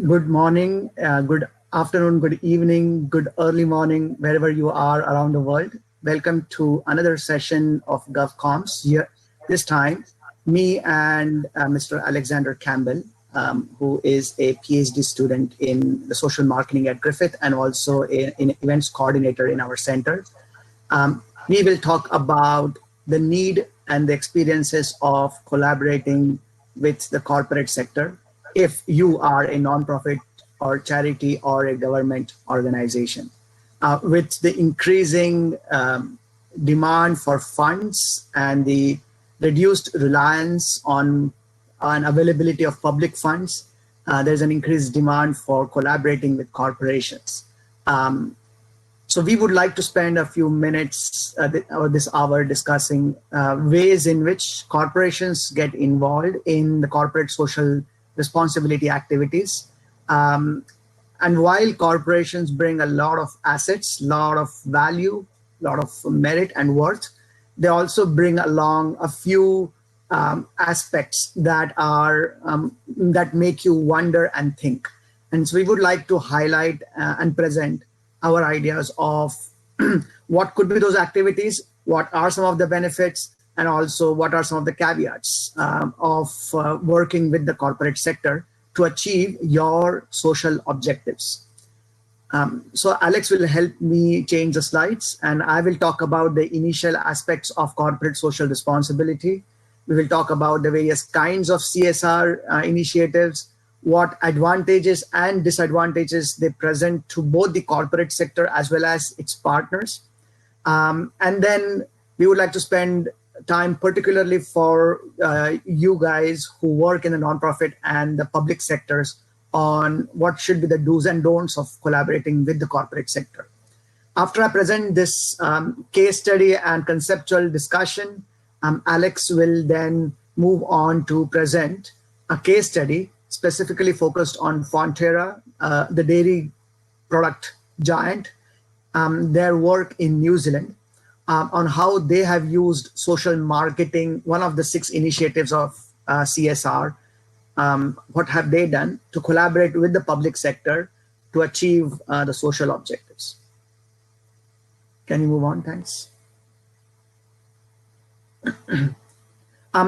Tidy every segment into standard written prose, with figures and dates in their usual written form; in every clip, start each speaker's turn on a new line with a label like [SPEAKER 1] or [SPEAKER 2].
[SPEAKER 1] Good morning, good afternoon, good evening, good early morning, wherever you are around the world. Welcome to another session of GovComms. Here, this time, me and Mr. Alexander Campbell, who is a PhD student in the social marketing at Griffith and also an events coordinator in our center. We will talk about the need and the experiences of collaborating with the corporate sector if you are a nonprofit or charity or a government organization. With the increasing demand for funds and the reduced reliance on availability of public funds, there's an increased demand for collaborating with corporations. So we would like to spend a few minutes or this hour discussing ways in which corporations get involved in the corporate social responsibility activities. And while corporations bring a lot of assets, a lot of value, a lot of merit and worth, they also bring along a few aspects that are that make you wonder and think. And so we would like to highlight and present our ideas of what could be those activities, what are some of the benefits, and also what are some of the caveats of working with the corporate sector to achieve your social objectives. So Alex will help me change the slides, and I will talk about the initial aspects of corporate social responsibility. We will talk about the various kinds of CSR initiatives, what advantages and disadvantages they present to both the corporate sector as well as its partners. And then we would like to spend time particularly for you guys who work in the nonprofit and the public sectors on what should be the do's and don'ts of collaborating with the corporate sector. After I present this case study and conceptual discussion, Alex will then move on to present a case study specifically focused on Fonterra, the dairy product giant, their work in New Zealand, on how they have used social marketing, one of the 6 initiatives of CSR. What have they done to collaborate with the public sector to achieve the social objectives? Can you move on? Thanks.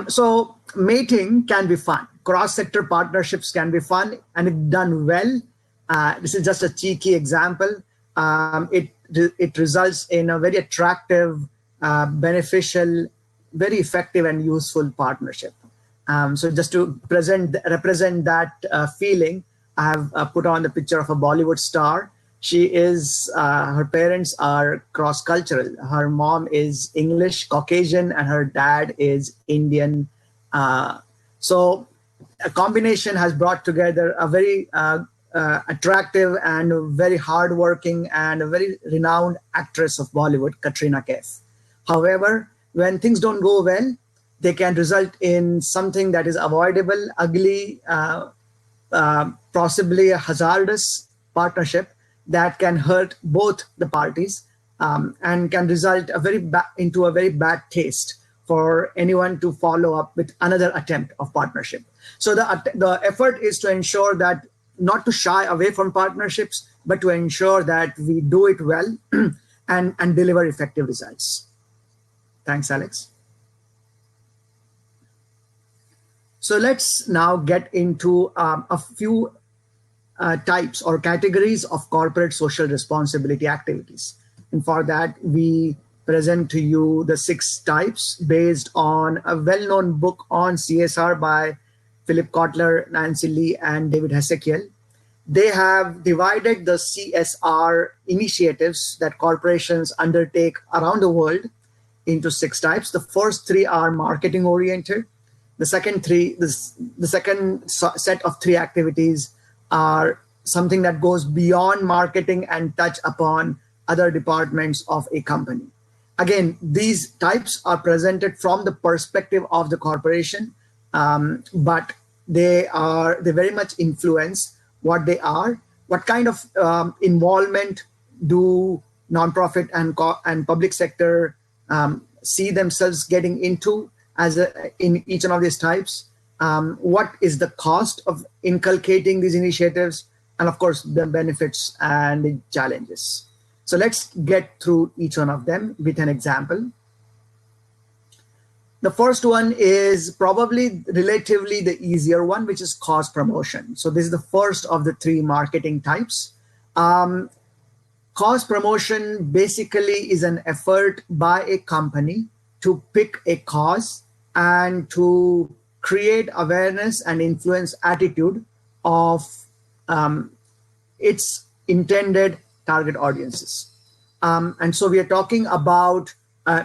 [SPEAKER 1] So mating can be fun. Cross-sector partnerships can be fun, and if done well, this is just a cheeky example. It results in a very attractive, beneficial, very effective and useful partnership. So just to represent that feeling, I have put on the picture of a Bollywood star. She is, her parents are cross-cultural. Her mom is English, Caucasian, and her dad is Indian. So a combination has brought together a very attractive and very hardworking and a very renowned actress of Bollywood, Katrina Kaif. However, when things don't go well, they can result in something that is avoidable, ugly, possibly a hazardous partnership that can hurt both the parties and can result into a very bad taste for anyone to follow up with another attempt of partnership. So the effort is to ensure that not to shy away from partnerships, but to ensure that we do it well and deliver effective results. Thanks, Alex. So let's now get into a few types or categories of corporate social responsibility activities. And for that, we present to you the 6 types based on a well-known book on CSR by Philip Kotler, Nancy Lee, and David Hesekiel. They have divided the CSR initiatives that corporations undertake around the world into 6 types. The first 3 are marketing oriented. The second set of 3 activities are something that goes beyond marketing and touch upon other departments of a company. Again, these types are presented from the perspective of the corporation, but they very much influence what they are, what kind of involvement do nonprofit and public sector see themselves getting into in each one of these types, what is the cost of inculcating these initiatives, and of course, the benefits and the challenges. So let's get through each one of them with an example. The first one is probably relatively the easier one, which is cause promotion. So this is the first of the three marketing types. Cause promotion basically is an effort by a company to pick a cause and to create awareness and influence attitude of its intended target audiences. And so we are talking about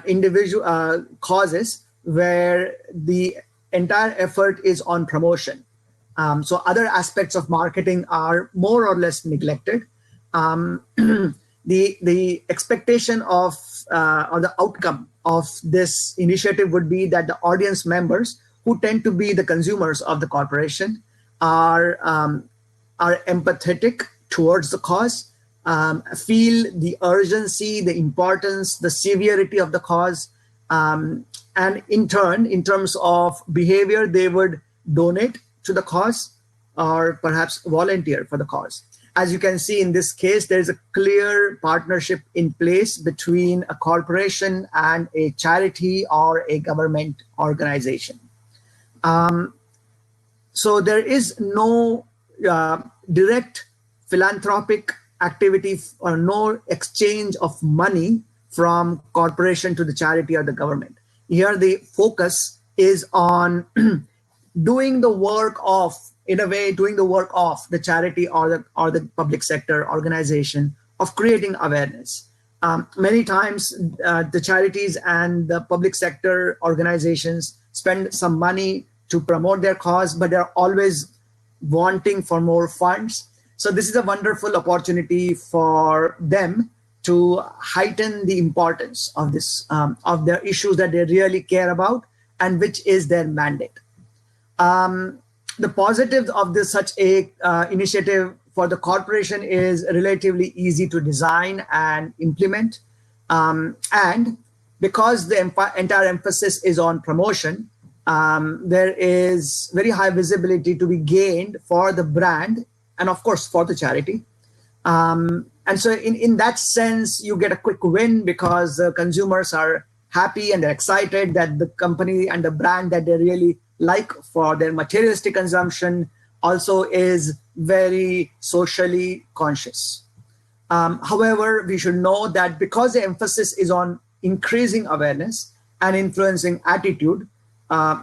[SPEAKER 1] individual causes where the entire effort is on promotion. So other aspects of marketing are more or less neglected. The expectation of or the outcome of this initiative would be that the audience members, who tend to be the consumers of the corporation, are empathetic towards the cause, feel the urgency, the importance, the severity of the cause, and in turn, in terms of behavior, they would donate to the cause or perhaps volunteer for the cause. As you can see in this case, there's a clear partnership in place between a corporation and a charity or a government organization. So there is no direct philanthropic activity or no exchange of money from corporation to the charity or the government. Here the focus is on doing the work of, in a way, doing the work of the charity or the public sector organization of creating awareness. Many times the charities and the public sector organizations spend some money to promote their cause, but they're always wanting for more funds. So this is a wonderful opportunity for them to heighten the importance of this, of their issues that they really care about and which is their mandate. The positives of this such a initiative for the corporation is relatively easy to design and implement. And because the entire emphasis is on promotion, there is very high visibility to be gained for the brand and of course for the charity. And so in that sense, you get a quick win because the consumers are happy and they're excited that the company and the brand that they really like for their materialistic consumption also is very socially conscious. However, we should know that because the emphasis is on increasing awareness and influencing attitude,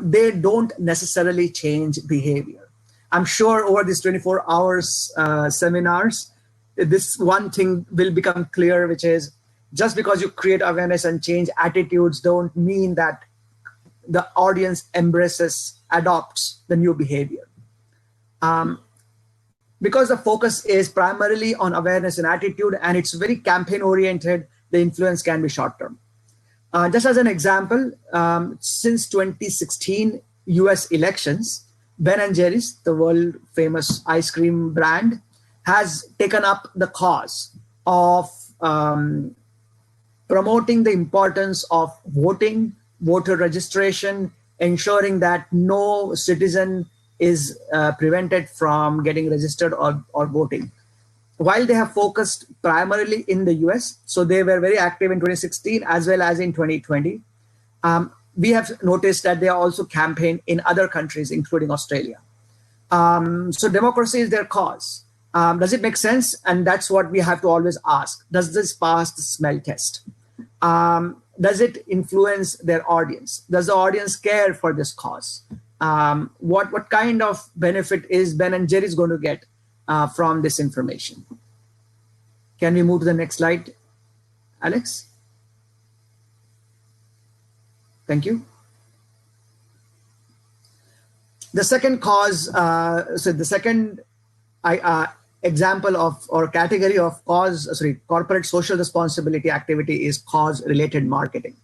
[SPEAKER 1] they don't necessarily change behavior. I'm sure over these 24 hours seminars, this one thing will become clear, which is just because you create awareness and change attitudes don't mean that the audience embraces, adopts the new behavior. Because the focus is primarily on awareness and attitude and it's very campaign oriented, the influence can be short term. Just as an example, since 2016 US elections, Ben & Jerry's, the world famous ice cream brand, has taken up the cause of promoting the importance of voting, voter registration, ensuring that no citizen is prevented from getting registered or voting. While they have focused primarily in the US, so they were very active in 2016 as well as in 2020, we have noticed that they are also campaign in other countries, including Australia. So democracy is their cause. Does it make sense? And that's what we have to always ask. Does this pass the smell test? Does it influence their audience? Does the audience care for this cause? What kind of benefit is Ben & Jerry's going to get from this information? Can we move to the next slide, Alex? Thank you. The second cause, so the second example of or category of corporate social responsibility activity is cause-related marketing.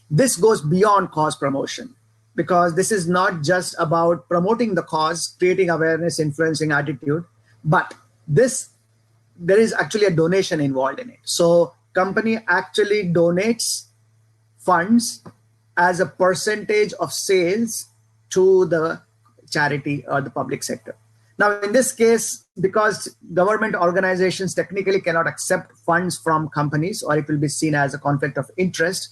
[SPEAKER 1] This goes beyond cause promotion because this is not just about promoting the cause, creating awareness, influencing attitude, but there is actually a donation involved in it. So company actually donates funds as a percentage of sales to the charity or the public sector. Now, in this case, because government organizations technically cannot accept funds from companies, or it will be seen as a conflict of interest,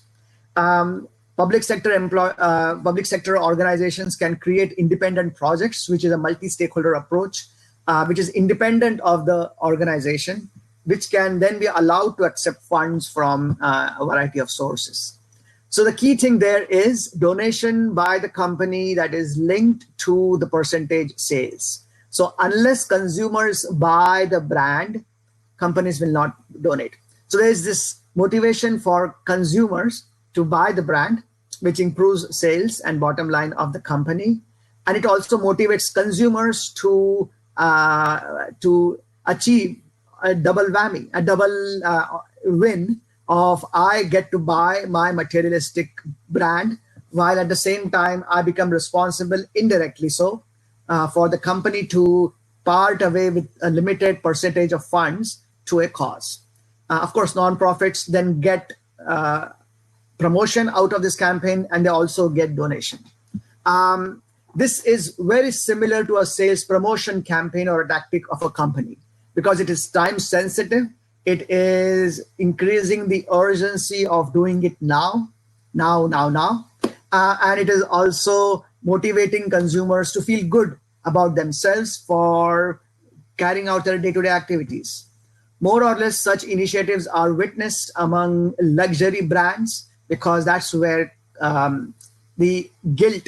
[SPEAKER 1] public sector organizations can create independent projects, which is a multi-stakeholder approach, which is independent of the organization, which can then be allowed to accept funds from a variety of sources. So the key thing there is donation by the company that is linked to the percentage sales. So unless consumers buy the brand, companies will not donate. So there is this motivation for consumers to buy the brand, which improves sales and bottom line of the company. And it also motivates consumers to achieve a double whammy, a double win of I get to buy my materialistic brand, while at the same time I become responsible indirectly so for the company to part away with a limited percentage of funds to a cause. Of course, nonprofits then get promotion out of this campaign, and they also get donation. This is very similar to a sales promotion campaign or a tactic of a company, because it is time sensitive. It is increasing the urgency of doing it now. And it is also motivating consumers to feel good about themselves for carrying out their day-to-day activities. More or less, such initiatives are witnessed among luxury brands, because that's where the guilt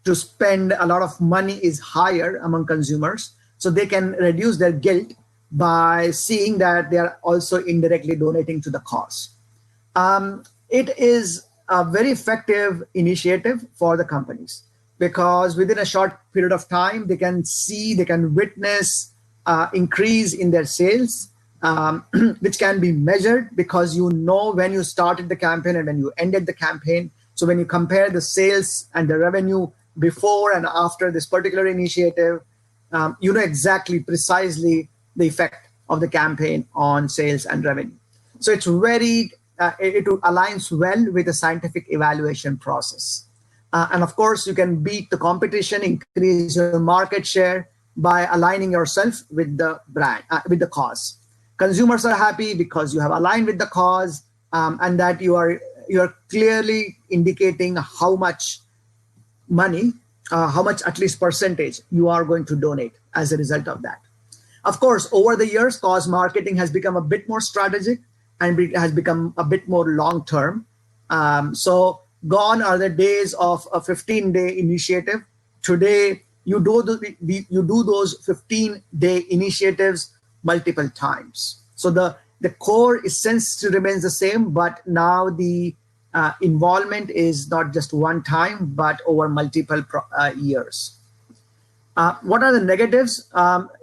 [SPEAKER 1] to spend a lot of money is higher among consumers. So they can reduce their guilt by seeing that they are also indirectly donating to the cause. It is a very effective initiative for the companies, because within a short period of time, they can witness increase in their sales, which can be measured, because you know when you started the campaign and when you ended the campaign. So when you compare the sales and the revenue before and after this particular initiative, you know exactly, precisely the effect of the campaign on sales and revenue. So it's it aligns well with the scientific evaluation process. And of course, you can beat the competition, increase your market share by aligning yourself with the brand, with the cause. Consumers are happy because you have aligned with the cause, and that you are clearly indicating how much money, how much at least percentage you are going to donate as a result of that. Of course, over the years, cause marketing has become a bit more strategic, and it has become a bit more long-term. So gone are the days of a 15-day initiative. Today, you do those 15-day initiatives multiple times. So the core essence still remains the same, but now the involvement is not just one time, but over multiple years. What are the negatives?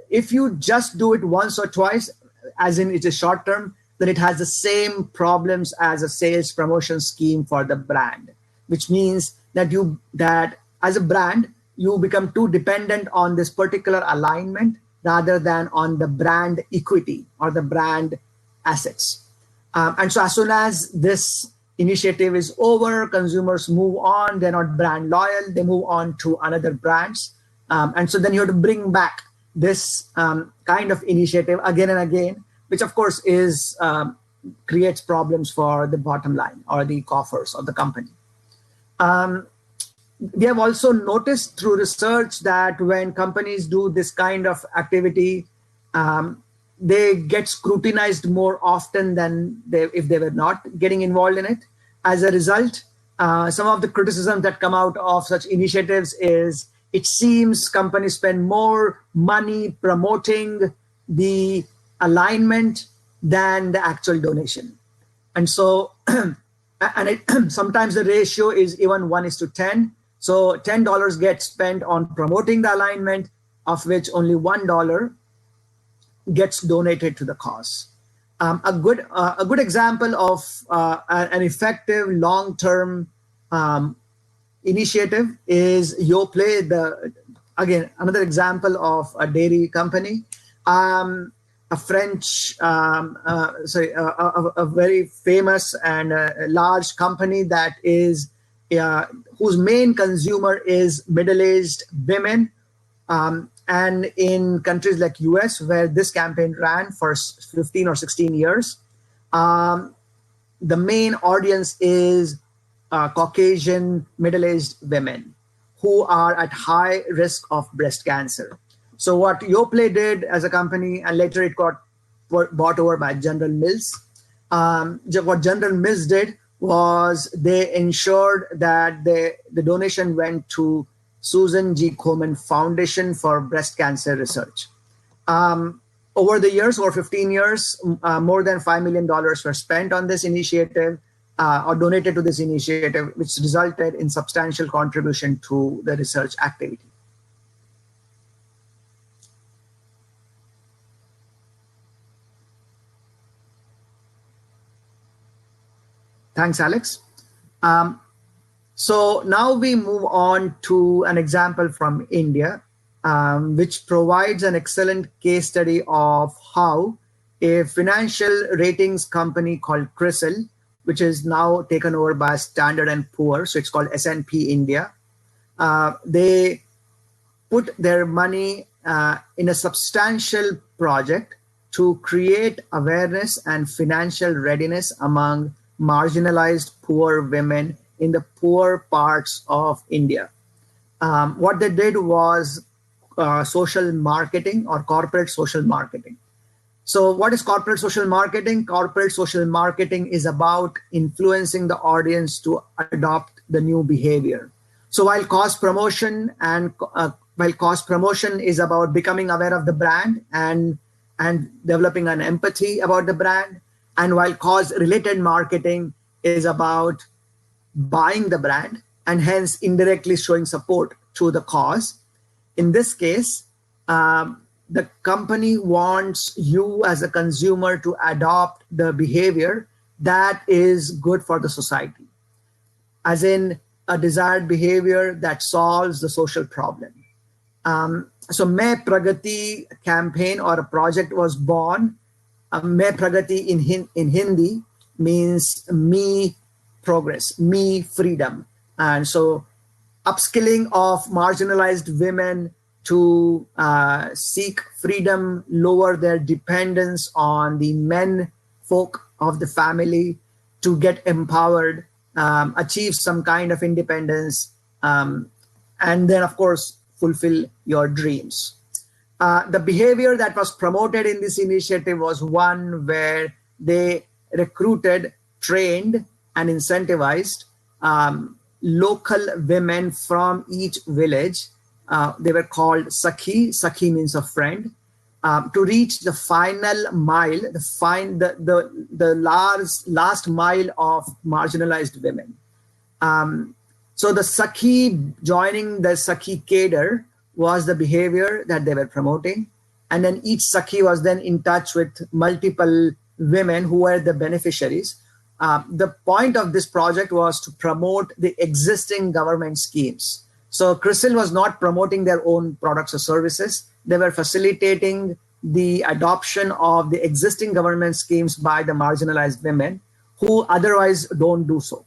[SPEAKER 1] If you just do it once or twice, as in it's a short term, then it has the same problems as a sales promotion scheme for the brand, which means that as a brand, you become too dependent on this particular alignment rather than on the brand equity or the brand assets. And so as soon as this initiative is over, consumers move on, they're not brand loyal, they move on to another brands. And so then you have to bring back this kind of initiative again and again, which of course creates problems for the bottom line or the coffers of the company. We have also noticed through research that when companies do this kind of activity, they get scrutinized more often than if they were not getting involved in it. As a result, some of the criticisms that come out of such initiatives is it seems companies spend more money promoting the alignment than the actual donation. And so, sometimes the ratio is even 1:10. So $10 gets spent on promoting the alignment, of which only $1 gets donated to the cause. A good example of an effective long-term initiative is Yoplait, again, another example of a dairy company, a French, a very famous and large company that is whose main consumer is middle-aged women. And in countries like US, where this campaign ran for 15 or 16 years, the main audience is Caucasian middle-aged women who are at high risk of breast cancer. So what Yoplait did as a company, and later it got bought over by General Mills. What General Mills did was they ensured that the donation went to Susan G. Komen Foundation for Breast Cancer Research. Over the years, over 15 years, more than $5 million were spent on this initiative or donated to this initiative, which resulted in substantial contribution to the research activity. Thanks, Alex. So now we move on to an example from India, which provides an excellent case study of how a financial ratings company called CRISIL, which is now taken over by Standard & Poor's, so it's called S&P India, they put their money in a substantial project to create awareness and financial readiness among marginalized poor women in the poor parts of India. What they did was social marketing or corporate social marketing. So what is corporate social marketing? Corporate social marketing is about influencing the audience to adopt the new behavior. So while cost promotion is about becoming aware of the brand and developing an empathy about the brand, and while cause-related marketing is about buying the brand and hence indirectly showing support to the cause. In this case, the company wants you as a consumer to adopt the behavior that is good for the society, as in a desired behavior that solves the social problem. So Main Pragati campaign or a project was born. Main Pragati in Hindi means me progress, me freedom. And so upskilling of marginalized women to seek freedom, lower their dependence on the men folk of the family, to get empowered, achieve some kind of independence, and then of course fulfill your dreams. The behavior that was promoted in this initiative was one where they recruited, trained, and incentivized local women from each village. They were called Sakhi. Sakhi means a friend. To reach the final mile, the last mile of marginalized women. So the Sakhi, joining the Sakhi cadre was the behavior that they were promoting. And then each Sakhi was then in touch with multiple women who were the beneficiaries. The point of this project was to promote the existing government schemes. So CRISIL was not promoting their own products or services. They were facilitating the adoption of the existing government schemes by the marginalized women who otherwise don't do so.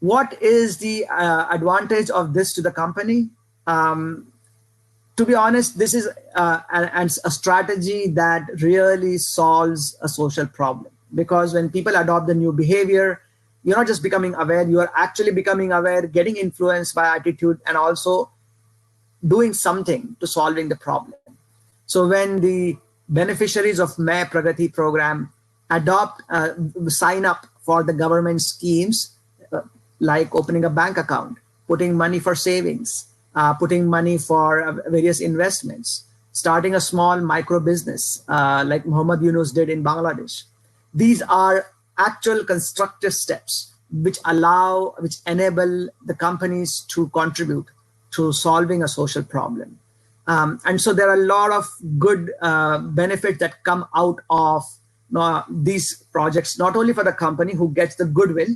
[SPEAKER 1] What is the advantage of this to the company? To be honest, this is a strategy that really solves a social problem, because when people adopt the new behavior, you're not just becoming aware, you are actually becoming aware, getting influenced by attitude, and also doing something to solving the problem. So when the beneficiaries of Main Pragati program sign up for the government schemes, like opening a bank account, putting money for savings, putting money for various investments, starting a small micro business like Muhammad Yunus did in Bangladesh. These are actual constructive steps which enable the companies to contribute to solving a social problem. And so there are a lot of good benefits that come out of these projects, not only for the company who gets the goodwill,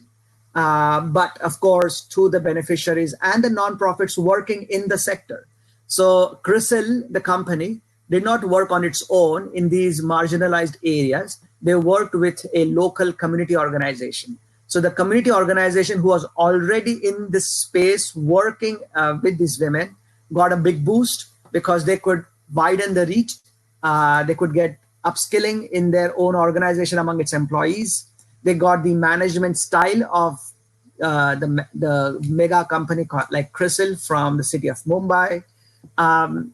[SPEAKER 1] but of course to the beneficiaries and the nonprofits working in the sector. So CRISIL, the company, did not work on its own in these marginalized areas. They worked with a local community organization. So the community organization who was already in this space working with these women got a big boost because they could widen the reach. They could get upskilling in their own organization among its employees. They got the management style of the mega company like CRISIL from the city of Mumbai. The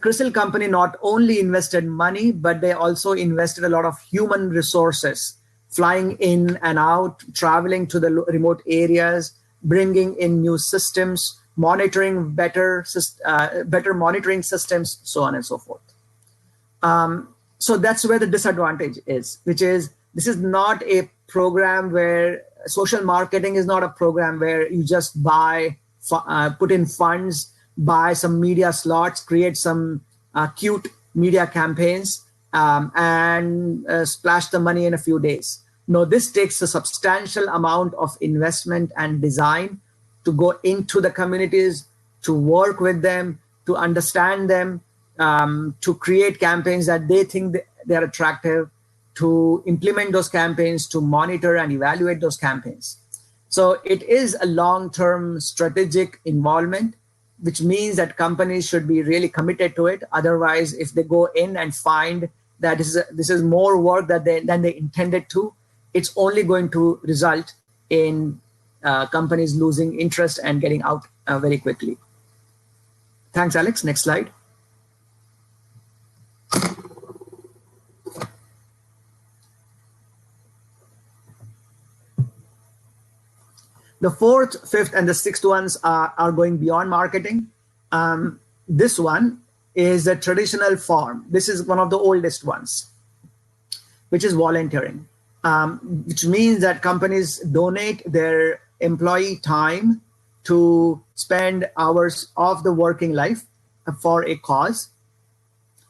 [SPEAKER 1] CRISIL company not only invested money, but they also invested a lot of human resources, flying in and out, traveling to the remote areas, bringing in new systems, monitoring better monitoring systems, so on and so forth. So that's where the disadvantage is, which is this is not a program where social marketing is not a program where you just buy, put in funds, buy some media slots, create some cute media campaigns, and splash the money in a few days. No, this takes a substantial amount of investment and design to go into the communities, to work with them, to understand them, to create campaigns that they think they're attractive, to implement those campaigns, to monitor and evaluate those campaigns. So it is a long-term strategic involvement, which means that companies should be really committed to it. Otherwise, if they go in and find that this is more work than they intended to, it's only going to result in companies losing interest and getting out very quickly. Thanks, Alex. Next slide. The fourth, fifth, and the sixth ones are going beyond marketing. This one is a traditional form. This is one of the oldest ones, which is volunteering, which means that companies donate their employee time to spend hours of the working life for a cause.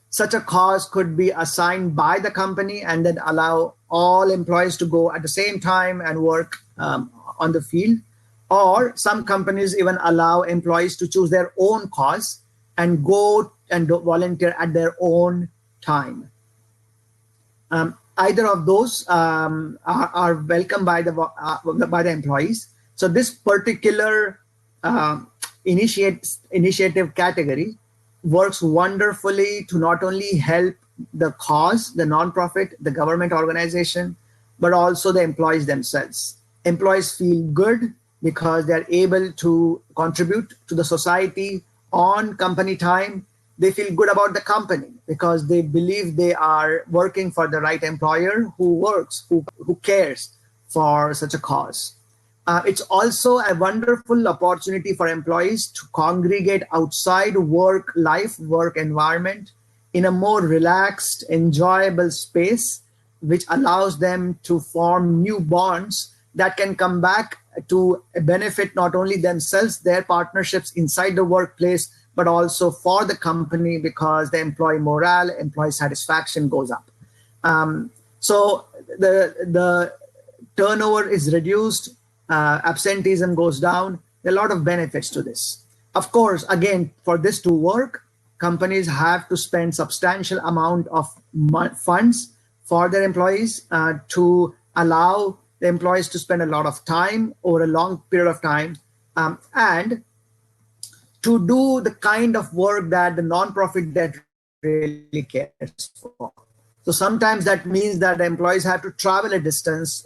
[SPEAKER 1] Such a cause could be assigned by the company and then allow all employees to go at the same time and work on the field. Or some companies even allow employees to choose their own cause and go and volunteer at their own time. Either of those are welcome by the employees. So this particular initiative category works wonderfully to not only help the cause, the nonprofit, the government organization, but also the employees themselves. Employees feel good because they're able to contribute to the society on company time. They feel good about the company because they believe they are working for the right employer who cares for such a cause. It's also a wonderful opportunity for employees to congregate outside work environment in a more relaxed, enjoyable space, which allows them to form new bonds that can come back to benefit not only themselves, their partnerships inside the workplace, but also for the company because the employee morale, employee satisfaction goes up. So the turnover is reduced, absenteeism goes down. There are a lot of benefits to this. Of course, again, for this to work, companies have to spend substantial amount of funds for their employees to allow the employees to spend a lot of time over a long period of time and to do the kind of work that the nonprofit that really cares for. So sometimes that means that the employees have to travel a distance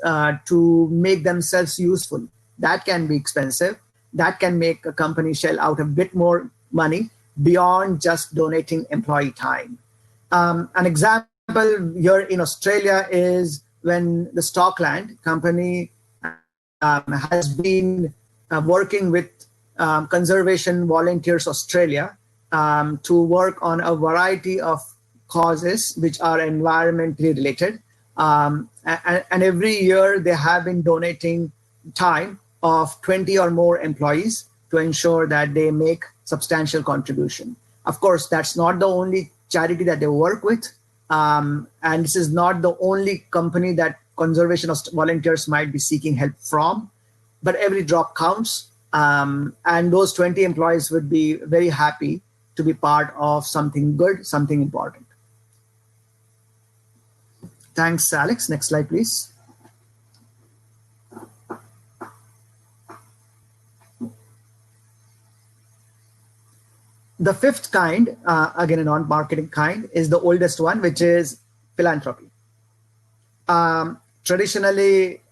[SPEAKER 1] to make themselves useful. That can be expensive. That can make a company shell out a bit more money beyond just donating employee time. An example here in Australia is when the Stockland company has been working with Conservation Volunteers Australia to work on a variety of causes which are environmentally related. And every year they have been donating time of 20 or more employees to ensure that they make substantial contribution. Of course, that's not the only charity that they work with. And this is not the only company that conservation volunteers might be seeking help from, but every drop counts. And those 20 employees would be very happy to be part of something good, something important. Thanks, Alex. Next slide, please. The fifth kind, again, a non-marketing kind, is the oldest one, which is philanthropy. Traditionally,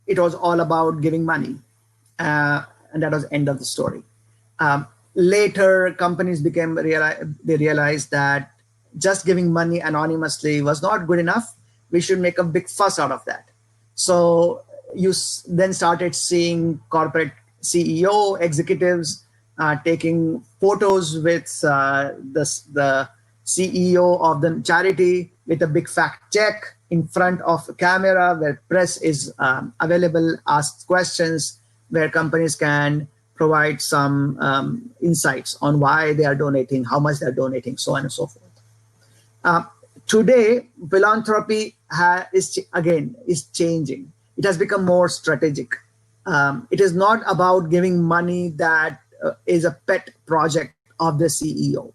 [SPEAKER 1] it was all about giving money, and that was the end of the story. Later, companies realized that just giving money anonymously was not good enough. We should make a big fuss out of that. So you then started seeing corporate CEO executives taking photos with the CEO of the charity with a big fat check in front of a camera where press is available, asks questions, where companies can provide some insights on why they are donating, how much they're donating, so on and so forth. Today, philanthropy is changing. It has become more strategic. It is not about giving money that is a pet project of the CEO.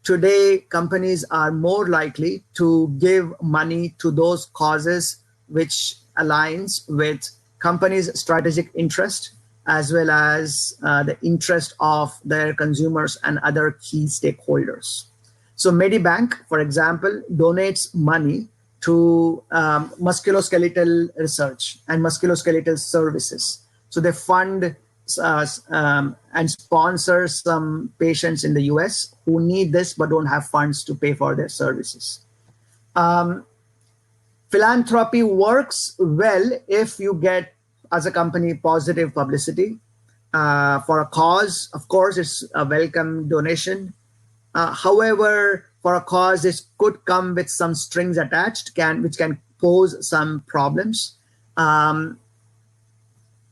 [SPEAKER 1] Today, companies are more likely to give money to those causes which aligns with companies' strategic interest, as well as the interest of their consumers and other key stakeholders. So Medibank, for example, donates money to musculoskeletal research and musculoskeletal services. So they fund and sponsor some patients in the US who need this but don't have funds to pay for their services. Philanthropy works well if you get, as a company, positive publicity for a cause. Of course, it's a welcome donation. However, for a cause, this could come with some strings attached, which can pose some problems.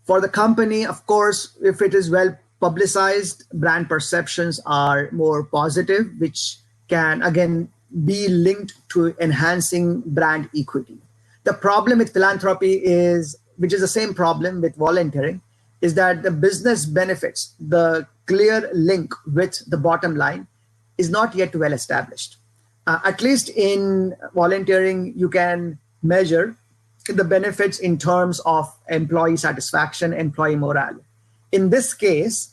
[SPEAKER 1] For the company, of course, if it is well publicized, brand perceptions are more positive, which can, again, be linked to enhancing brand equity. The problem with philanthropy is, which is the same problem with volunteering, is that the business benefits, the clear link with the bottom line, is not yet well established. At least in volunteering, you can measure the benefits in terms of employee satisfaction, employee morale. In this case,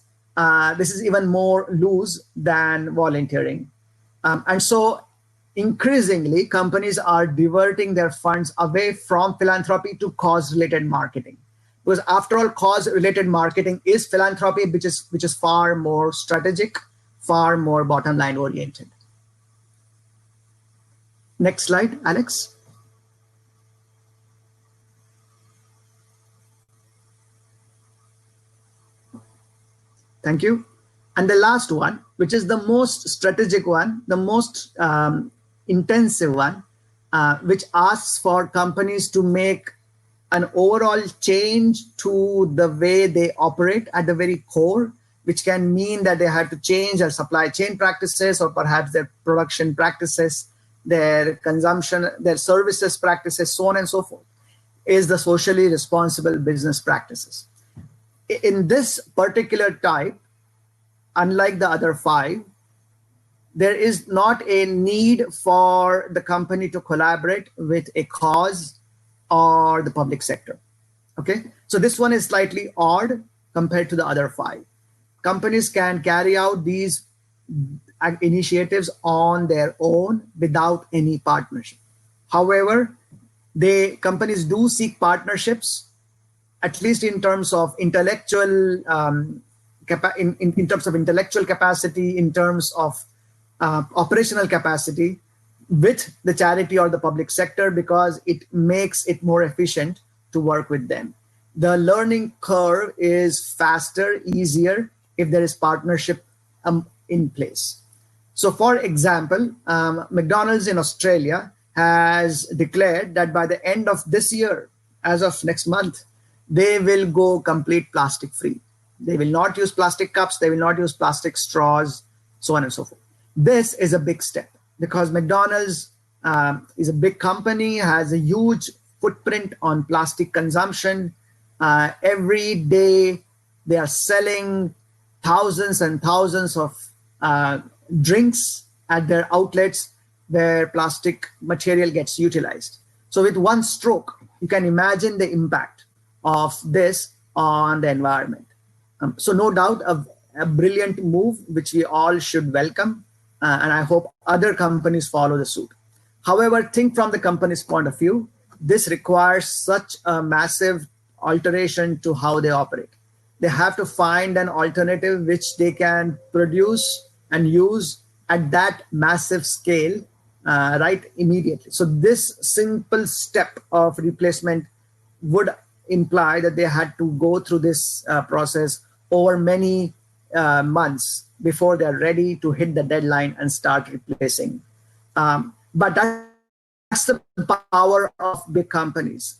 [SPEAKER 1] this is even more loose than volunteering. And so increasingly, companies are diverting their funds away from philanthropy to cause-related marketing. Because after all, cause-related marketing is philanthropy, which is far more strategic, far more bottom line oriented. Next slide, Alex. Thank you. And the last one, which is the most strategic one, the most intensive one, which asks for companies to make an overall change to the way they operate at the very core, which can mean that they have to change their supply chain practices, or perhaps their production practices, their consumption, their services practices, so on and so forth, is the socially responsible business practices. In this particular type, unlike the other five, there is not a need for the company to collaborate with a cause or the public sector. Okay, so this one is slightly odd compared to the other five. Companies can carry out these initiatives on their own without any partnership. However, companies do seek partnerships, at least in terms of intellectual in terms of intellectual capacity, in terms of operational capacity, with the charity or the public sector, because it makes it more efficient to work with them. The learning curve is faster, easier if there is partnership in place. So, for example, McDonald's in Australia has declared that by the end of this year, as of next month, they will go complete plastic free. They will not use plastic cups, they will not use plastic straws, so on and so forth. This is a big step because McDonald's is a big company, has a huge footprint on plastic consumption. Every day they are selling thousands and thousands of drinks at their outlets where plastic material gets utilized. So with one stroke, you can imagine the impact of this on the environment. So no doubt a brilliant move, which we all should welcome. And I hope other companies follow the suit. However, think from the company's point of view, this requires such a massive alteration to how they operate. They have to find an alternative which they can produce and use at that massive scale, right, immediately. So this simple step of replacement would imply that they had to go through this process over many months before they're ready to hit the deadline and start replacing. But that's the power of big companies.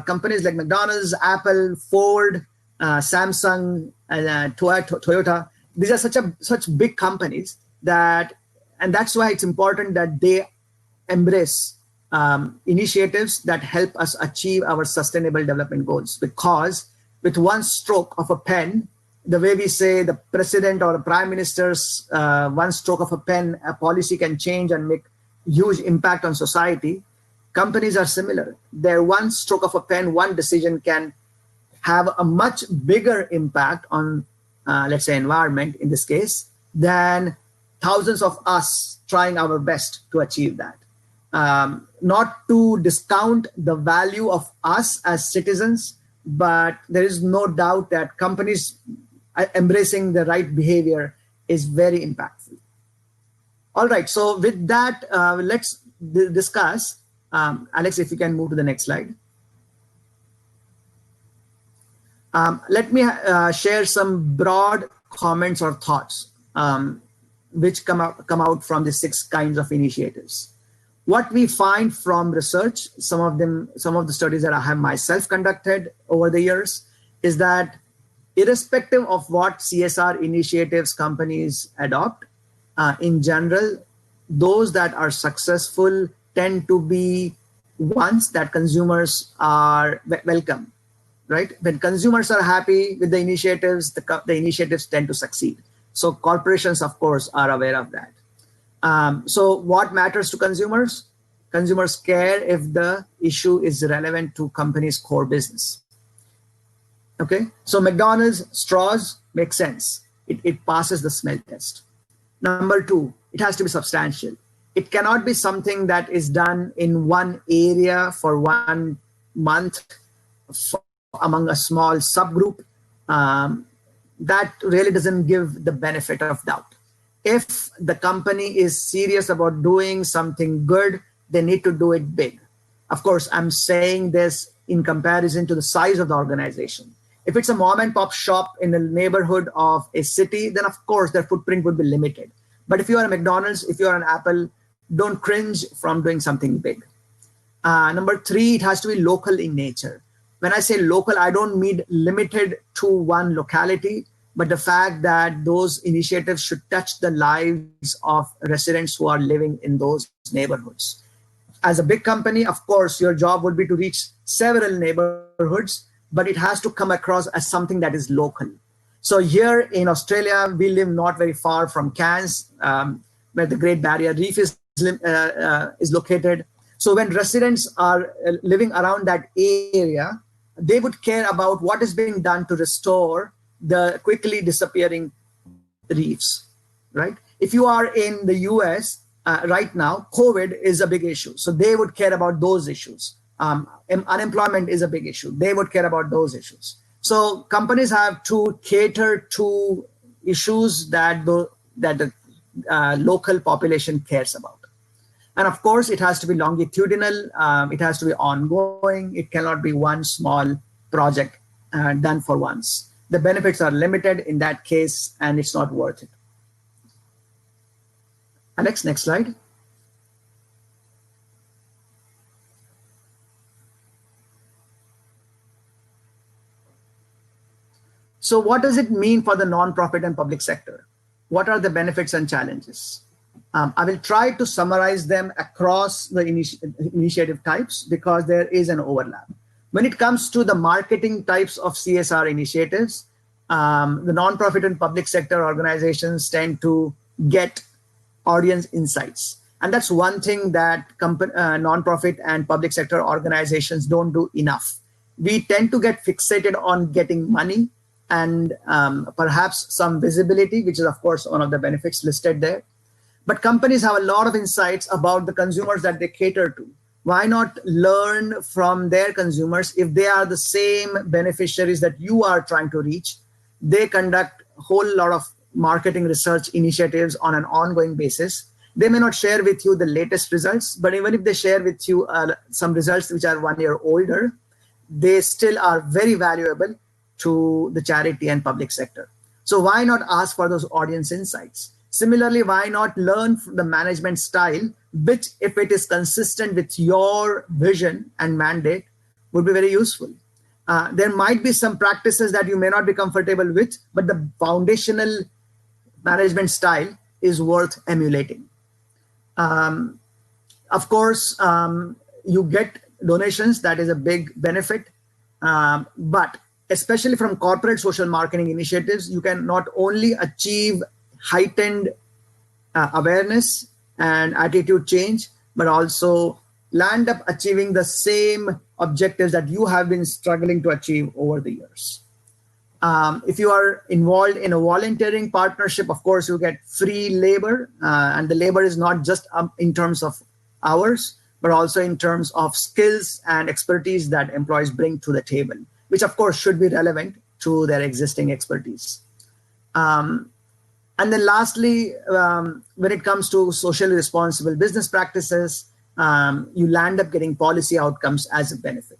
[SPEAKER 1] Companies like McDonald's, Apple, Ford, Samsung, Toyota, these are such big companies and that's why it's important that they embrace initiatives that help us achieve our sustainable development goals. Because with one stroke of a pen, the way we say the president or the prime minister's one stroke of a pen, a policy can change and make huge impact on society. Companies are similar. Their one stroke of a pen, one decision can have a much bigger impact on, let's say, environment in this case, than thousands of us trying our best to achieve that. Not to discount the value of us as citizens, but there is no doubt that companies embracing the right behavior is very impactful. All right, so with that, let's discuss. Alex, if you can move to the next slide. Let me share some broad comments or thoughts which come out from the 6 kinds of initiatives. What we find from research, some of the studies that I have myself conducted over the years, is that irrespective of what CSR initiatives companies adopt, in general, those that are successful tend to be ones that consumers are welcome, right? When consumers are happy with the initiatives, the initiatives tend to succeed. So corporations, of course, are aware of that. So what matters to consumers? Consumers care if the issue is relevant to company's core business. Okay, so McDonald's straws make sense. It passes the smell test. Number 2, it has to be substantial. It cannot be something that is done in one area for 1 month among a small subgroup. That really doesn't give the benefit of doubt. If the company is serious about doing something good, they need to do it big. Of course, I'm saying this in comparison to the size of the organization. If it's a mom and pop shop in the neighborhood of a city, then of course their footprint would be limited. But if you are a McDonald's, if you are an Apple, don't cringe from doing something big. Number 3, it has to be local in nature. When I say local, I don't mean limited to one locality, but the fact that those initiatives should touch the lives of residents who are living in those neighborhoods. As a big company, of course, your job would be to reach several neighborhoods, but it has to come across as something that is local. So here in Australia, we live not very far from Cairns, where the Great Barrier Reef is located. So when residents are living around that area, they would care about what is being done to restore the quickly disappearing reefs, right? If you are in the US right now, COVID is a big issue. So they would care about those issues. Unemployment is a big issue. They would care about those issues. So companies have to cater to issues that the local population cares about. And of course, it has to be longitudinal. It has to be ongoing. It cannot be one small project done for once. The benefits are limited in that case, and it's not worth it. Alex, next slide. So what does it mean for the nonprofit and public sector? What are the benefits and challenges? I will try to summarize them across the initiative types because there is an overlap. When it comes to the marketing types of CSR initiatives, the nonprofit and public sector organizations tend to get audience insights. And that's one thing that nonprofit and public sector organizations don't do enough. We tend to get fixated on getting money and perhaps some visibility, which is of course one of the benefits listed there. But companies have a lot of insights about the consumers that they cater to. Why not learn from their consumers if they are the same beneficiaries that you are trying to reach? They conduct a whole lot of marketing research initiatives on an ongoing basis. They may not share with you the latest results, but even if they share with you some results which are 1 year older, they still are very valuable to the charity and public sector. So why not ask for those audience insights? Similarly, why not learn from the management style, which, if it is consistent with your vision and mandate, would be very useful. There might be some practices that you may not be comfortable with, but the foundational management style is worth emulating. Of course, you get donations. That is a big benefit. But especially from corporate social marketing initiatives, you can not only achieve heightened awareness and attitude change, but also land up achieving the same objectives that you have been struggling to achieve over the years. If you are involved in a volunteering partnership, of course, you get free labor, and the labor is not just in terms of hours, but also in terms of skills and expertise that employees bring to the table, which of course should be relevant to their existing expertise. And then lastly, when it comes to socially responsible business practices, you land up getting policy outcomes as a benefit.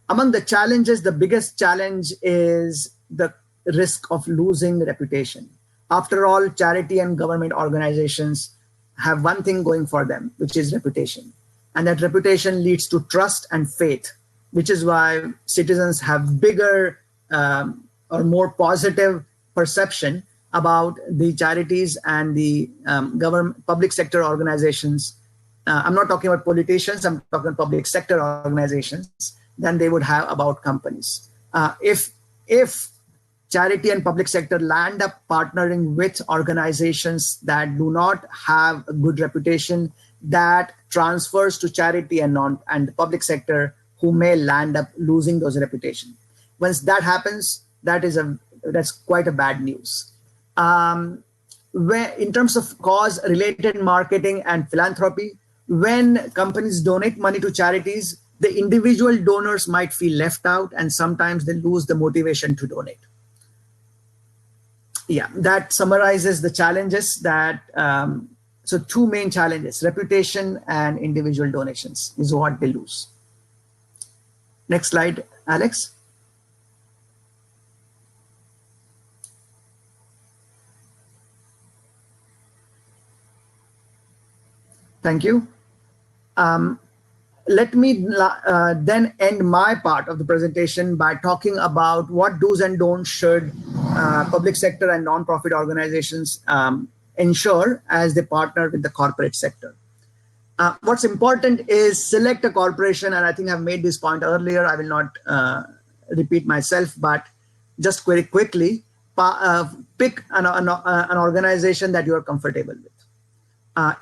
[SPEAKER 1] Among the challenges, the biggest challenge is the risk of losing reputation. After all, charity and government organizations have one thing going for them, which is reputation. And that reputation leads to trust and faith, which is why citizens have bigger or more positive perception about the charities and the government, public sector organizations. I'm not talking about politicians, I'm talking about public sector organizations, than they would have about companies. If charity and public sector land up partnering with organizations that do not have a good reputation, that transfers to charity and the public sector, who may land up losing those reputation. Once that happens, that's quite a bad news. Where in terms of cause-related marketing and philanthropy, when companies donate money to charities, the individual donors might feel left out, and sometimes they lose the motivation to donate. Yeah, that summarizes the challenges that, so two main challenges, reputation and individual donations is what they lose. Next slide, Alex. Thank you. Let me then end my part of the presentation by talking about what do's and don'ts should public sector and non-profit organizations ensure as they partner with the corporate sector. What's important is select a corporation, and I think I've made this point earlier. I will not repeat myself, but just very quickly, pick an organization that you are comfortable with.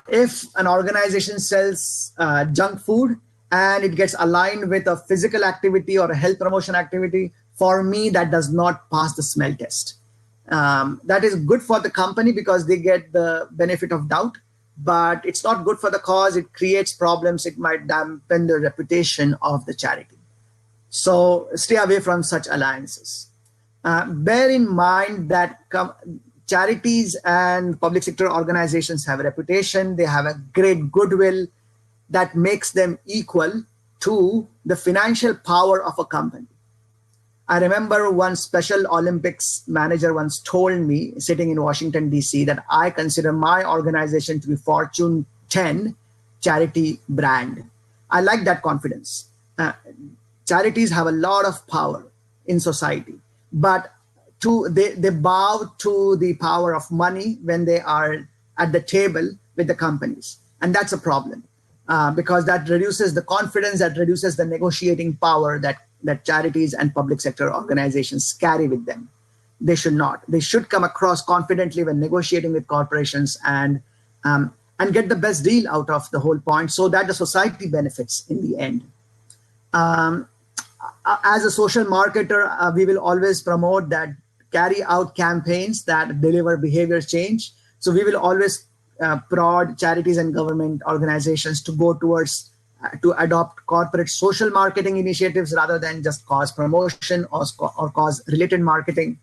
[SPEAKER 1] If an organization sells junk food and it gets aligned with a physical activity or a health promotion activity, for me, that does not pass the smell test. That is good for the company because they get the benefit of doubt, but it's not good for the cause. It creates problems. It might dampen the reputation of the charity. So stay away from such alliances. Bear in mind that charities and public sector organizations have a reputation. They have a great goodwill that makes them equal to the financial power of a company. I remember one Special Olympics manager once told me, sitting in Washington, D.C., that I consider my organization to be Fortune 10 charity brand. I like that confidence. Charities have a lot of power in society, but they bow to the power of money when they are at the table with the companies. And that's a problem because that reduces the confidence, that reduces the negotiating power that charities and public sector organizations carry with them. They should not. They should come across confidently when negotiating with corporations and get the best deal out of the whole point so that the society benefits in the end. as a social marketer, we will always promote that carry out campaigns that deliver behavior change. So we will always prod charities and government organizations to go towards to adopt corporate social marketing initiatives rather than just cause promotion or cause related marketing.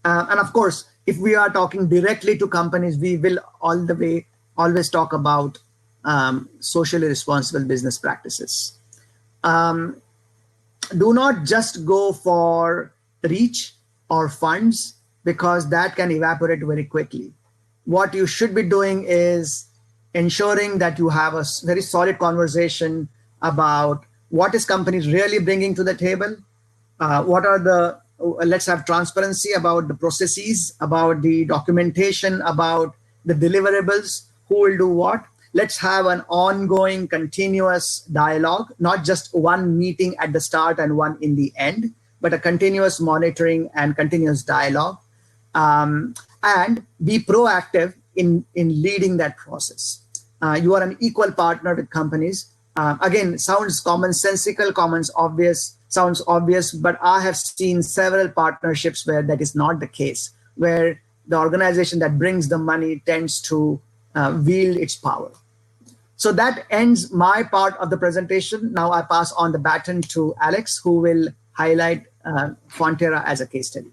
[SPEAKER 1] And of course, if we are talking directly to companies, we will always talk about socially responsible business practices. Do not just go for reach or funds, because that can evaporate very quickly. What you should be doing is ensuring that you have a very solid conversation about what is companies really bringing to the table. Let's have transparency about the processes, about the documentation, about the deliverables, who will do what. Let's have an ongoing, continuous dialogue, not just one meeting at the start and one in the end, but a continuous monitoring and continuous dialogue. And be proactive in leading that process. You are an equal partner with companies. Again, sounds commonsensical, sounds obvious, but I have seen several partnerships where that is not the case, where the organization that brings the money tends to wield its power. So that ends my part of the presentation. Now I pass on the baton to Alex, who will highlight Fonterra as a case study.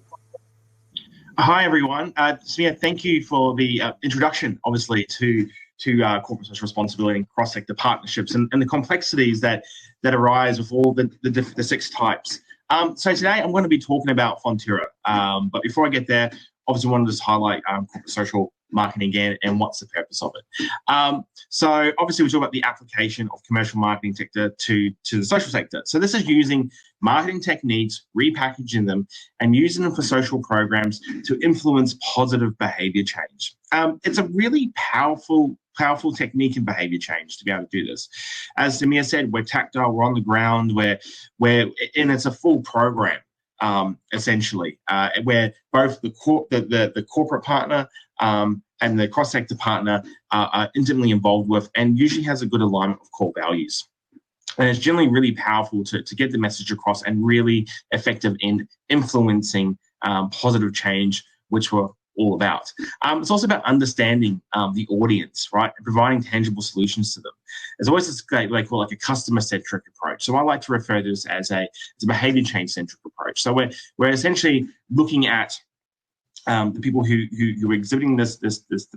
[SPEAKER 2] Hi, everyone. Samir, thank you for the introduction, obviously, to corporate social responsibility and cross-sector partnerships and the complexities that arise with all the 6 types. So today I'm going to be talking about Fonterra. But before I get there, obviously I want to just highlight corporate social marketing again and what's the purpose of it. So obviously we talk about the application of commercial marketing sector to the social sector. So this is using marketing techniques, repackaging them, and using them for social programs to influence positive behavior change. It's a really powerful technique in behavior change to be able to do this. As Samir said, we're tactile, we're on the ground, and it's a full program. Essentially, where both the corporate partner and the cross-sector partner are intimately involved with, and usually has a good alignment of core values. And it's generally really powerful to get the message across and really effective in influencing positive change, which we're all about. It's also about understanding the audience, right, and providing tangible solutions to them. There's always this what they call like a customer-centric approach. So I like to refer to this as a behavior change-centric approach. So we're essentially looking at the people who are exhibiting this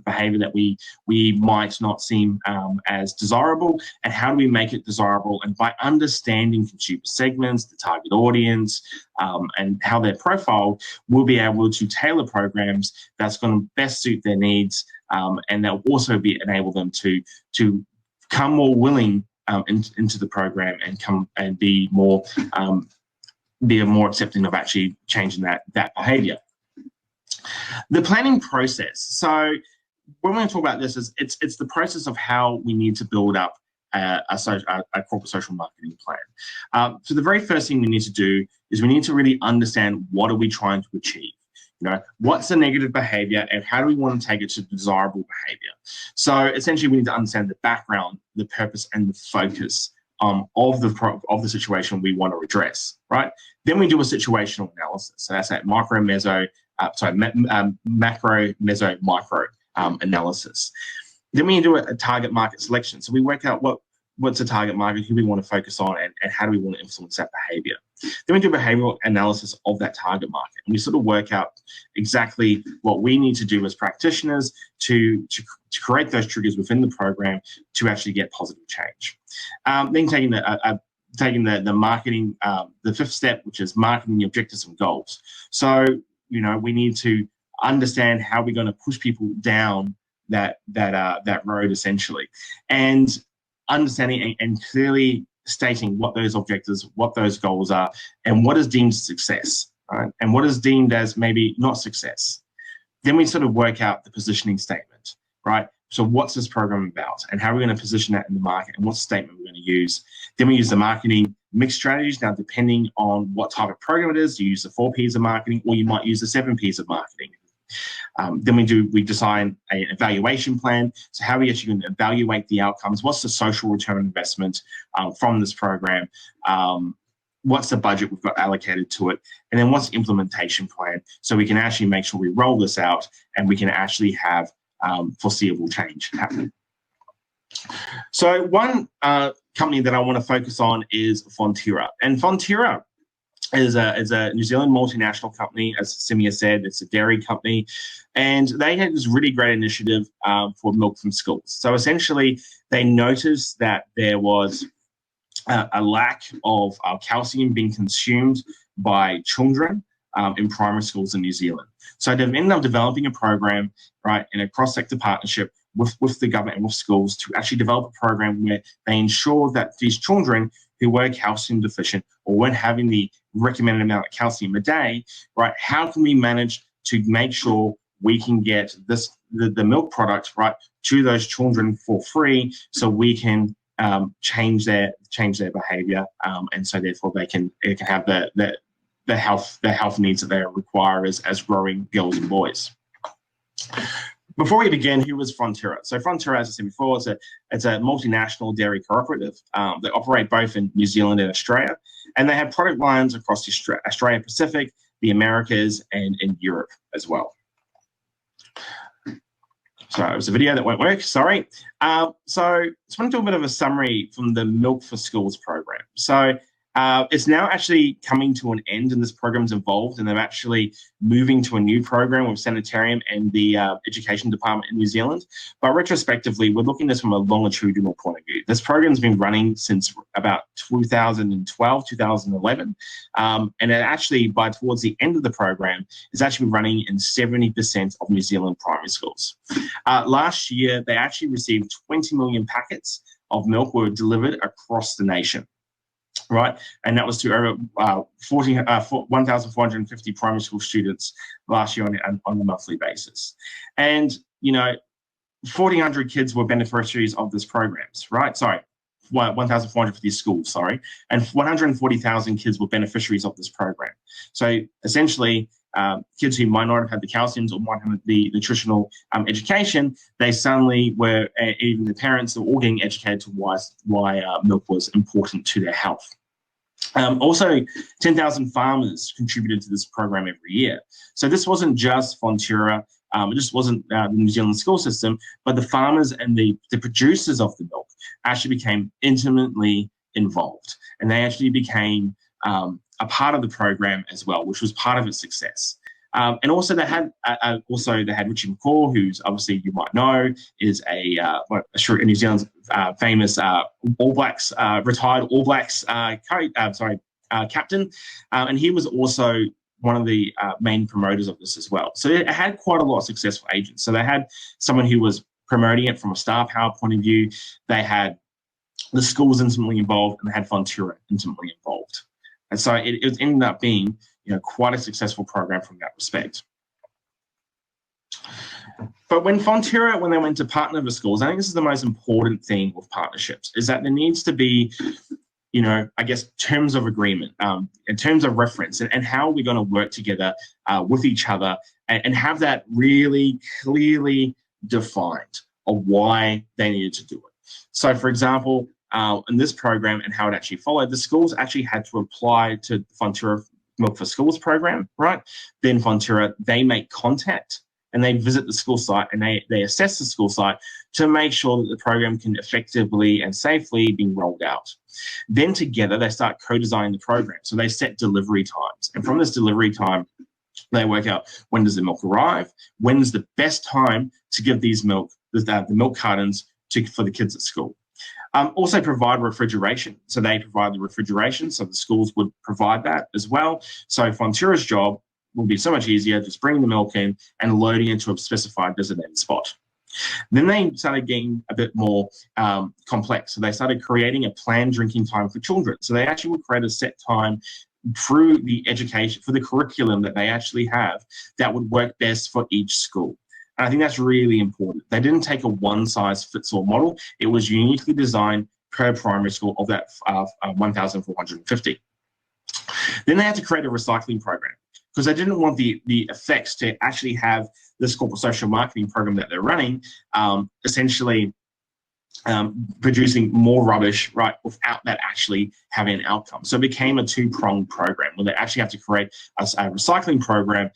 [SPEAKER 2] behavior that we might not seem as desirable, and how do we make it desirable? And by understanding consumer segments, the target audience, and how they're profiled, we'll be able to tailor programs that's going to best suit their needs, and that will also enable them to come more willing into the program and come and be more accepting of actually changing that behavior. The planning process. So when we're going to talk about this, it's the process of how we need to build up a corporate social marketing plan. So the very first thing we need to do is we need to really understand what are we trying to achieve. What's the negative behavior and how do we want to take it to desirable behavior? So essentially, we need to understand the background, the purpose, and the focus of the situation we want to address. Right. Then we do a situational analysis. So that's that macro, meso, micro analysis. Then we do a target market selection. So we work out what's a target market, who we want to focus on, and how do we want to influence that behavior. Then we do behavioral analysis of that target market, and we sort of work out exactly what we need to do as practitioners to create those triggers within the program to actually get positive change. Then taking the marketing, the 5th step, which is marketing the objectives and goals. So we need to understand how we're going to push people down that road, essentially, and understanding and clearly stating what those objectives, what those goals are, and what is deemed success, right? And what is deemed as maybe not success. Then we sort of work out the positioning statement, right? So what's this program about, and how are we going to position that in the market, and what's the statement we're going to use? Then we use the marketing mix strategies. Now, depending on what type of program it is, you use the 4 Ps of marketing, or you might use the 7 Ps of marketing. Then we design an evaluation plan. So how are we actually going to evaluate the outcomes? What's the social return on investment from this program? what's the budget we've got allocated to it, and then what's the implementation plan, so we can actually make sure we roll this out and we can actually have foreseeable change happen. So one company that I want to focus on is Fonterra, and Fonterra is a New Zealand multinational company. As Simia said, it's a dairy company, and they had this really great initiative for milk from schools. So essentially, they noticed that there was a lack of calcium being consumed by children in primary schools in New Zealand. So they've ended up developing a program, right, in a cross-sector partnership with the government and with schools to actually develop a program where they ensure that these children who were calcium deficient or weren't having the recommended amount of calcium a day, right, how can we manage to make sure we can get the milk product, right, to those children for free, so we can change their behaviour, and so therefore they can have the health needs that they require as growing girls and boys. Before we begin, who is Fonterra? So Fonterra, as I said before, it's a multinational dairy cooperative. They operate both in New Zealand and Australia, and they have product lines across the Australia Pacific, the Americas, and in Europe as well. So it was a video that won't work, sorry. So I just want to do a bit of a summary from the Milk for Schools program. So it's now actually coming to an end, and this program's evolved, and they're actually moving to a new program with Sanitarium and the Education Department in New Zealand. But retrospectively, we're looking at this from a longitudinal point of view. This program's been running since about 2012, 2011, and it actually, by towards the end of the program, is actually running in 70% of New Zealand primary schools. Last year, they actually received 20 million packets of milk were delivered across the nation. Right, and that was to over 1,450 primary school students last year on a monthly basis. And, you know, 1,400 kids were beneficiaries of this programs, right? Sorry, 1,450 schools, sorry, and 140,000 kids were beneficiaries of this program. So essentially, kids who might not have had the calciums or might have the nutritional education, they suddenly were, even the parents were all getting educated to why milk was important to their health. Also, 10,000 farmers contributed to this program every year. So this wasn't just Fonterra, it just wasn't the New Zealand school system, but the farmers and the producers of the milk actually became intimately involved, and they actually became a part of the program as well, which was part of its success. And also they had Richie McCaw, who's obviously you might know is a New Zealand's famous All Blacks retired All Blacks captain, and he was also one of the main promoters of this as well. So it had quite a lot of successful agents. So they had someone who was promoting it from a star power point of view. They had the schools intimately involved, and they had Fonterra intimately involved. And so it ended up being, you know, quite a successful program from that respect. But when they went to partner with schools, I think this is the most important thing with partnerships, is that there needs to be, you know, I guess, terms of agreement, in terms of reference, and how we're going to work together with each other, and have that really clearly defined of why they needed to do it. So, for example, in this program and how it actually followed, the schools actually had to apply to Fonterra Milk for Schools program, right? Then Fonterra, they make contact and they visit the school site, and they assess the school site to make sure that the program can effectively and safely be rolled out. Then together they start co-designing the program. So they set delivery times, and from this delivery time, they work out when does the milk arrive, when is the best time to give these the milk cartons for the kids at school. Also provide refrigeration. So they provide the refrigeration, so the schools would provide that as well. So Fonterra's job will be so much easier, just bringing the milk in and loading it to a specified designated spot. Then they started getting a bit more complex. So they started creating a planned drinking time for children. So they actually would create a set time through the education, for the curriculum that they actually have, that would work best for each school. And I think that's really important. They didn't take a one-size-fits-all model. It was uniquely designed per primary school of that 1,450. Then they had to create a recycling program, because they didn't want the effects to actually have this corporate social marketing program that they're running essentially producing more rubbish, right, without that actually having an outcome. So it became a two-pronged program where they actually have to create a recycling program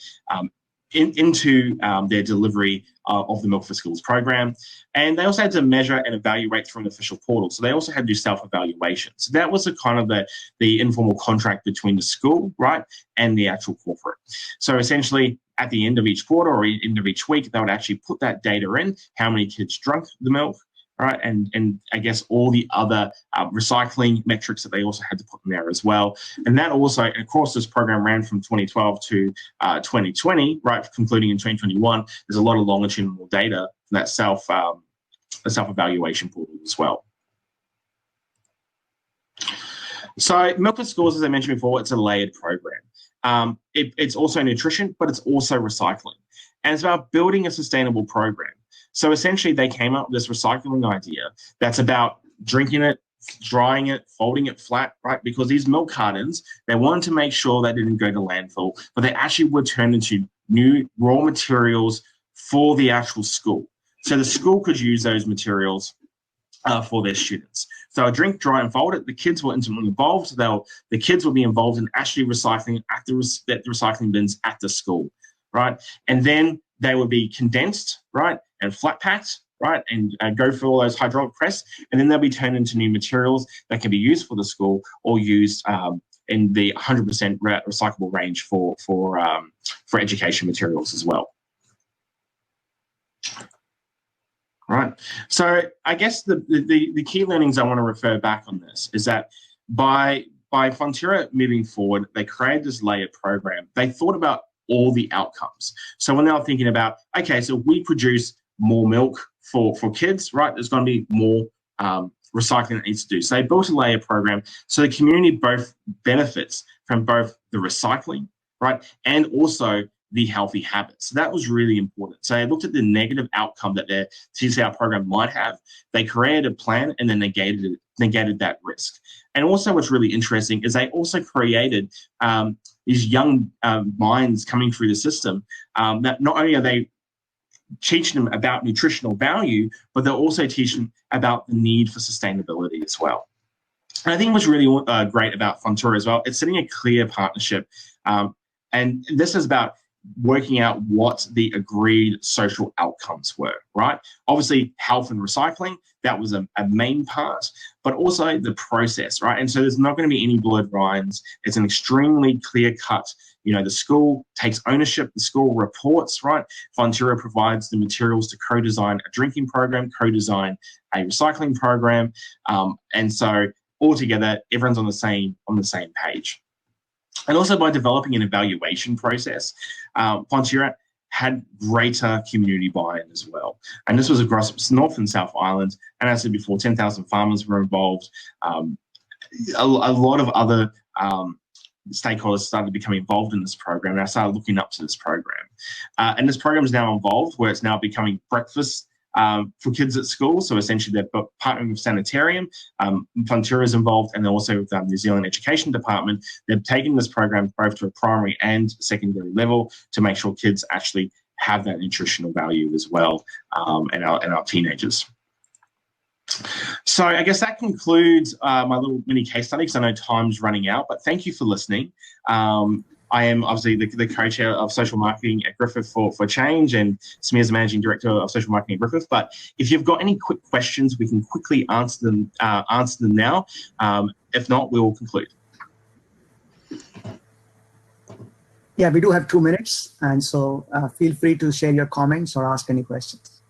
[SPEAKER 2] into their delivery of the Milk for Schools program. And they also had to measure and evaluate through an official portal. So they also had to do self-evaluation. So that was a kind of the informal contract between the school, right, and the actual corporate. So essentially, at the end of each quarter or end of each week, they would actually put that data in, how many kids drank the milk, right, and I guess all the other recycling metrics that they also had to put in there as well. And that also, and of course, this program ran from 2012 to 2020, right, concluding in 2021. There's a lot of longitudinal data from that self-evaluation portal as well. So Milk for Schools, as I mentioned before, it's a layered program. It's also nutrition, but it's also recycling. And it's about building a sustainable program. So essentially, they came up with this recycling idea that's about drinking it, drying it, folding it flat, right? Because these milk cartons, they wanted to make sure they didn't go to landfill, but they actually were turned into new raw materials for the actual school. So the school could use those materials for their students. So drink, dry, and fold it. The kids were intimately involved. The kids will be involved in actually recycling at the recycling bins at the school, right? And then they would be condensed, right, and flat packed, right, and go through all those hydraulic press, and then they'll be turned into new materials that can be used for the school or used in the 100% recyclable range for education materials as well. Right. So I guess the key learnings I want to refer back on this is that by Fonterra moving forward, they created this layered program. They thought about all the outcomes. So when they were thinking about, okay, so we produce more milk for kids, right, there's going to be more recycling that needs to do. So they built a layer program so the community both benefits from both the recycling, right, and also the healthy habits. So that was really important. So they looked at the negative outcome that their TCR program might have. They created a plan and then negated that risk. And also what's really interesting is they also created these young minds coming through the system that not only are they teaching them about nutritional value, but they're also teaching them about the need for sustainability as well. And I think what's really great about Fonterra as well, it's setting a clear partnership. And this is about working out what the agreed social outcomes were, right? Obviously, health and recycling, that was a main part, but also the process, right? And so there's not going to be any blurred lines. It's an extremely clear cut. You know, the school takes ownership, the school reports, right? Fonterra provides the materials to co-design a drinking program, co-design a recycling program. And so altogether, everyone's on the same page. And also by developing an evaluation process, Fonterra had greater community buy-in as well. And this was across North and South Island. And as I said before, 10,000 farmers were involved. A lot of other stakeholders started becoming involved in this program, and I started looking up to this program. And this program is now involved where it's now becoming breakfast for kids at school. So essentially they're partnering with Sanitarium, Fonterra is involved, and they're also with New Zealand Education Department. They're taking this program both to a primary and secondary level to make sure kids actually have that nutritional value as well, and our teenagers. So I guess that concludes my little mini case study, because I know time's running out, but thank you for listening. I am obviously the co-chair of social marketing at Griffith for Change, and Smear's the managing director of social marketing at Griffith. But if you've got any quick questions, we can quickly answer them now. If not, we will conclude.
[SPEAKER 1] Yeah, we do have 2 minutes, and so feel free to share your comments or ask any questions.